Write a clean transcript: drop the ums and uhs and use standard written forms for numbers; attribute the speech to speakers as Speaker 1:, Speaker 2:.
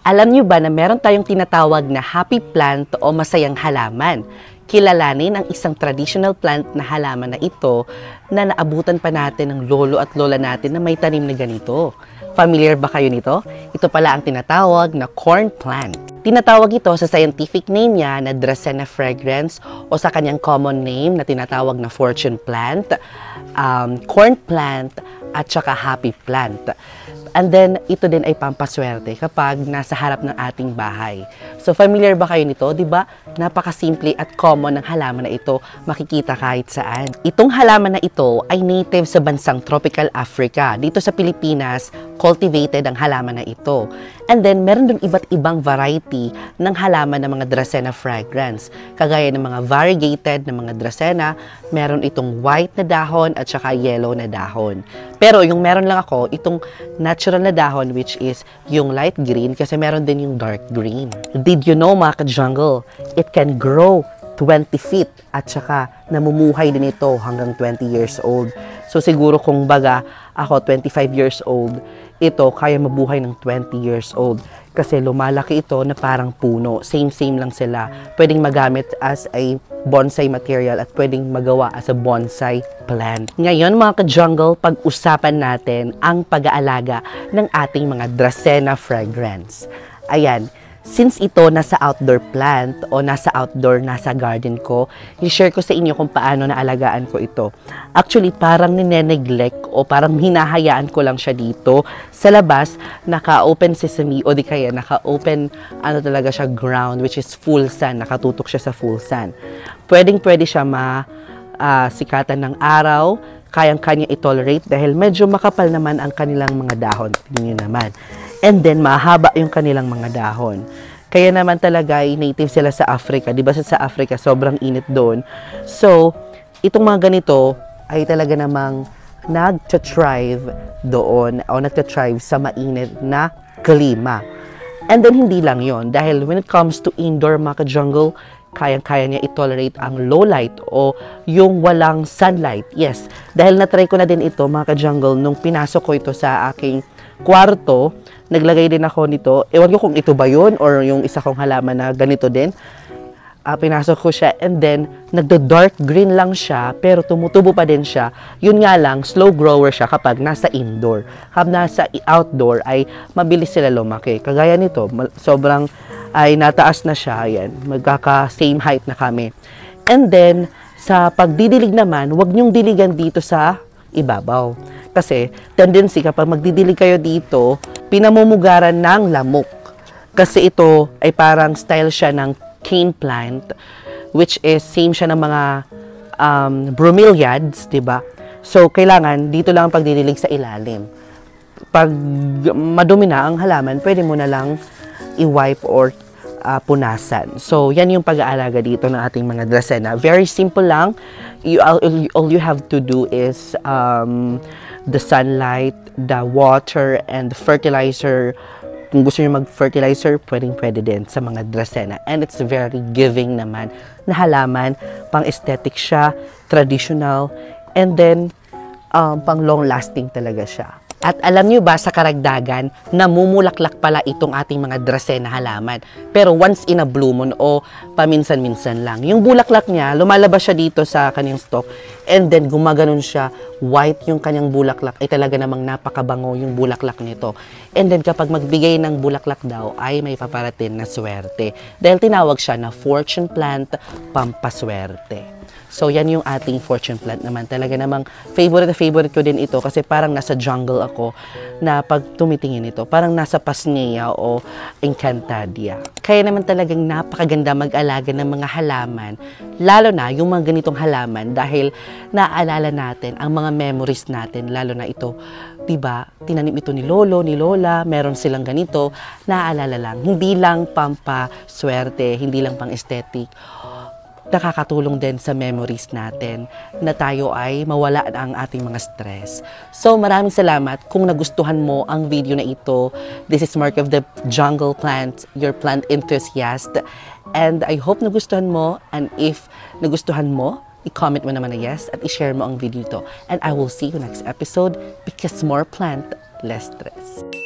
Speaker 1: Alam niyo ba na meron tayong tinatawag na happy plant o masayang halaman? Kilalanin ang isang traditional plant na halaman na ito na naabutan pa natin ng lolo at lola natin na may tanim na ganito. Familiar ba kayo nito? Ito pala ang tinatawag na corn plant. Tinatawag ito sa scientific name niya na Dracaena fragrans o sa kanyang common name na tinatawag na fortune plant, corn plant, at saka happy plant. And then, ito din ay pampaswerte kapag nasa harap ng ating bahay. So, familiar ba kayo nito? Diba? Napakasimple at common ng halaman na ito, makikita kahit saan. Itong halaman na ito ay native sa bansang tropical Africa. Dito sa Pilipinas, cultivated ang halaman na ito. And then, meron dun iba't ibang variety ng halaman ng mga Dracaena fragrans. Kagaya ng mga variegated na mga Dracaena, meron itong white na dahon at saka yellow na dahon. Pero yung meron lang ako, itong natural na dahon, which is yung light green, kasi meron din yung dark green. Did you know, mga ka-jungle, it can grow 20 feet at saka namumuhay din ito hanggang 20 years old. So siguro kung baga ako 25 years old, ito kaya mabuhay ng 20 years old. Kasi lumalaki ito na parang puno. Same lang sila. Pwedeng magamit as a bonsai material at pwedeng magawa as a bonsai plant. Ngayon mga ka-jungle, pag-usapan natin ang pag-aalaga ng ating mga Dracaena fragrans. Ayan. Since ito nasa outdoor plant o nasa garden ko, i-share ko sa inyo kung paano naalagaan ko ito. Actually, parang nine-neglect o parang hinahayaan ko lang siya dito sa labas, naka-open sesame o di kaya naka-open talaga siya ground, which is full sun, nakatutok siya sa full sun. Pwede siya sikatan ng araw, kayang-kanya i-tolerate dahil medyo makapal naman ang kanilang mga dahon. Tingnan niyo naman. And then, mahaba yung kanilang mga dahon. Kaya naman talaga, native sila sa Africa. Diba sa Africa, sobrang init doon. So, itong mga ganito ay talaga namang nag-thrive doon o nag-thrive sa mainit na klima. And then, hindi lang yon. Dahil when it comes to indoor mga ka-jungle, kayang-kaya niya i-tolerate ang low light o yung walang sunlight. Yes, dahil na-try ko na din ito mga ka-jungle nung pinasok ko ito sa aking kwarto, naglagay din ako nito. Ewan ko kung ito ba yun or yung isa kong halaman na ganito din. Pinasok ko siya and then nagdo-dark green lang siya pero tumutubo pa din siya. Yun nga lang, slow grower siya kapag nasa indoor. Kapag nasa outdoor ay mabilis sila lumaki. Kagaya nito, sobrang ay nataas na siya. Ayan, magkaka-same height na kami. And then, sa pagdidilig naman, huwag niyong diligan dito sa ibabaw. Kasi, tendency kapag magdidilig kayo dito, pinamumugaran ng lamok. Kasi ito ay parang style siya ng cane plant, which is same siya ng mga bromeliads, diba? So, kailangan dito lang pagdidilig sa ilalim. Pag madumi na ang halaman, pwede mo na lang i-wipe or punasan. So, yan yung pag-aalaga dito ng ating mga Dracaena. Very simple lang. All you have to do is the sunlight, the water, and the fertilizer. Kung gusto nyo mag-fertilizer, pwede din sa mga Dracaena. And it's very giving naman na halaman. Pang-aesthetic siya, traditional, and then pang long-lasting talaga siya. At alam nyo ba sa karagdagan, namumulaklak pala itong ating mga Dracaena halaman. Pero once in a blue moon o paminsan-minsan lang. Yung bulaklak niya, lumalabas siya dito sa kanyang stalk and then gumaganon siya, white yung kanyang bulaklak. Ay talaga namang napakabango yung bulaklak nito. And then kapag magbigay ng bulaklak daw, ay may paparating na swerte. Dahil tinawag siya na fortune plant, pampaswerte. So, yan yung ating fortune plant naman. Talaga namang favorite ko din ito kasi parang nasa jungle ako na pag tumitingin ito, parang nasa Pasnea o Encantadia. Kaya naman talagang napakaganda mag-alaga ng mga halaman, lalo na yung mga ganitong halaman dahil naaalala natin ang mga memories natin, lalo na ito. Diba, tinanim ito ni lolo, ni lola, meron silang ganito, naaalala lang. Hindi lang pampaswerte, hindi lang pang-aesthetic. Nakakatulong din sa memories natin na tayo ay mawala ang ating mga stress. So, maraming salamat kung nagustuhan mo ang video na ito. This is Mark of the Jungle Plant, your plant enthusiast. And I hope nagustuhan mo. And if nagustuhan mo, i-comment mo naman na yes at i-share mo ang video ito. And I will see you next episode because more plant, less stress.